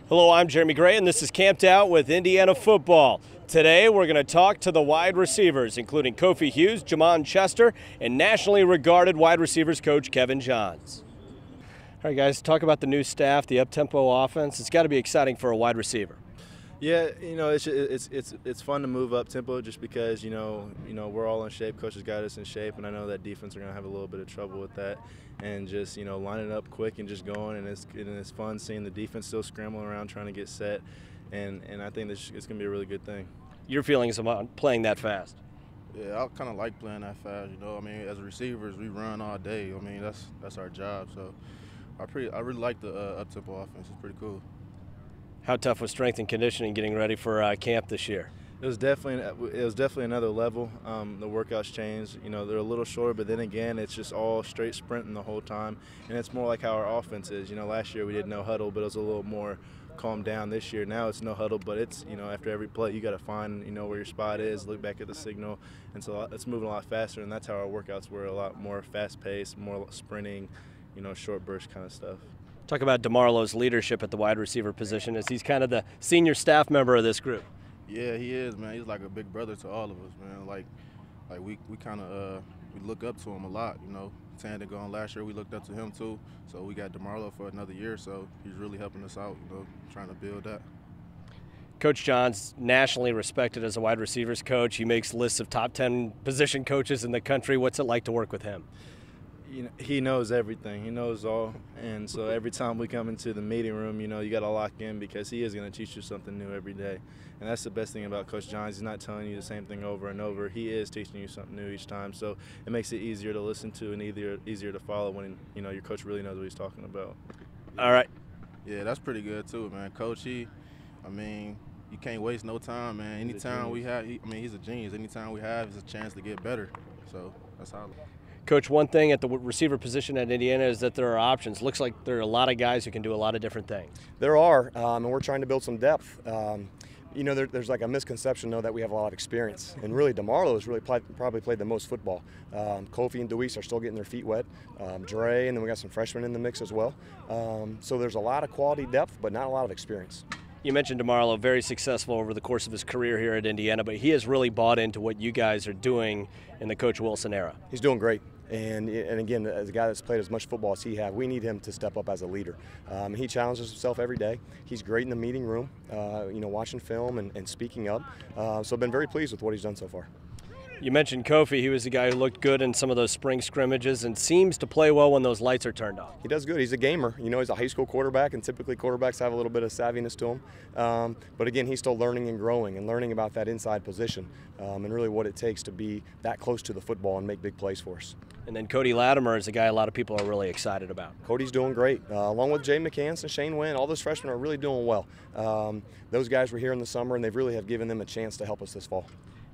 Hello, I'm Jeremy Gray, and this is Camped Out with Indiana Football. Today, we're going to talk to the wide receivers, including Kofi Hughes, Jamonne Chester, and nationally regarded wide receivers coach Kevin Johns. All right, guys, talk about the new staff, the up-tempo offense. It's got to be exciting for a wide receiver. Yeah, it's fun to move up tempo just because we're all in shape. Coach has got us in shape, and I know that defense are going to have a little bit of trouble with that. And just lining up quick and just going, and it's fun seeing the defense still scrambling around trying to get set. And I think it's going to be a really good thing. Your feelings about playing that fast? Yeah, I kind of like playing that fast. I mean, as receivers, we run all day. I mean, that's our job. So I really like the up-tempo offense. It's pretty cool. How tough was strength and conditioning getting ready for camp this year? It was definitely another level. The workouts changed. They're a little shorter, but then again, it's just all straight sprinting the whole time, and it's more like how our offense is. Last year we did no huddle, but it was a little more calmed down. This year, now it's no huddle, but it's after every play you got to find where your spot is, look back at the signal, and so it's moving a lot faster. And that's how our workouts were, a lot more fast-paced, more sprinting, short burst kind of stuff. Talk about DeMarlo's leadership at the wide receiver position, as he's kind of the senior staff member of this group. Yeah, he is, man. He's like a big brother to all of us, man. Like we kind of we look up to him a lot, Tandy gone last year, we looked up to him too. So we got DeMarlo for another year, so he's really helping us out, trying to build that. Coach Johns, nationally respected as a wide receivers coach. He makes lists of top 10 position coaches in the country. What's it like to work with him? He knows everything. He knows all, and so every time we come into the meeting room, you got to lock in because he is going to teach you something new every day. And that's the best thing about Coach Johns. He's not telling you the same thing over and over. He is teaching you something new each time, so it makes it easier to listen to and easier to follow when your coach really knows what he's talking about. All right. Yeah, that's pretty good too, man. Coach, you can't waste no time, man. Anytime we have, he's a genius. Anytime we have is a chance to get better. So that's how. Coach, one thing at the receiver position at Indiana is that there are options. Looks like there are a lot of guys who can do a lot of different things. There are, and we're trying to build some depth. There's like a misconception, though, that we have a lot of experience. And really, DeMarlo has really probably played the most football. Kofi and Deweese are still getting their feet wet. Dre, and then we got some freshmen in the mix as well. So there's a lot of quality depth, but not a lot of experience. You mentioned DeMarlo, very successful over the course of his career here at Indiana, but he has really bought into what you guys are doing in the Coach Wilson era. He's doing great. And again, as a guy that's played as much football as he has, we need him to step up as a leader. He challenges himself every day. He's great in the meeting room, watching film and speaking up. So I've been very pleased with what he's done so far. You mentioned Kofi. He was the guy who looked good in some of those spring scrimmages and seems to play well when those lights are turned off. He does good. He's a gamer. He's a high school quarterback, and typically quarterbacks have a little bit of savviness to him. But again, he's still learning and growing and learning about that inside position and really what it takes to be that close to the football and make big plays for us. And then Cody Latimer is a guy a lot of people are really excited about. Cody's doing great. Along with Jay McCants and Shane Wynn, all those freshmen are really doing well. Those guys were here in the summer, and they really have given them a chance to help us this fall.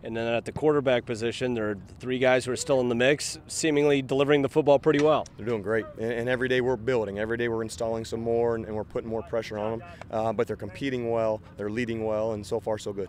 And then at the quarterback position, there are three guys who are still in the mix, seemingly delivering the football pretty well. They're doing great. And every day we're building. Every day we're installing some more, and we're putting more pressure on them. But they're competing well, they're leading well, and so far so good.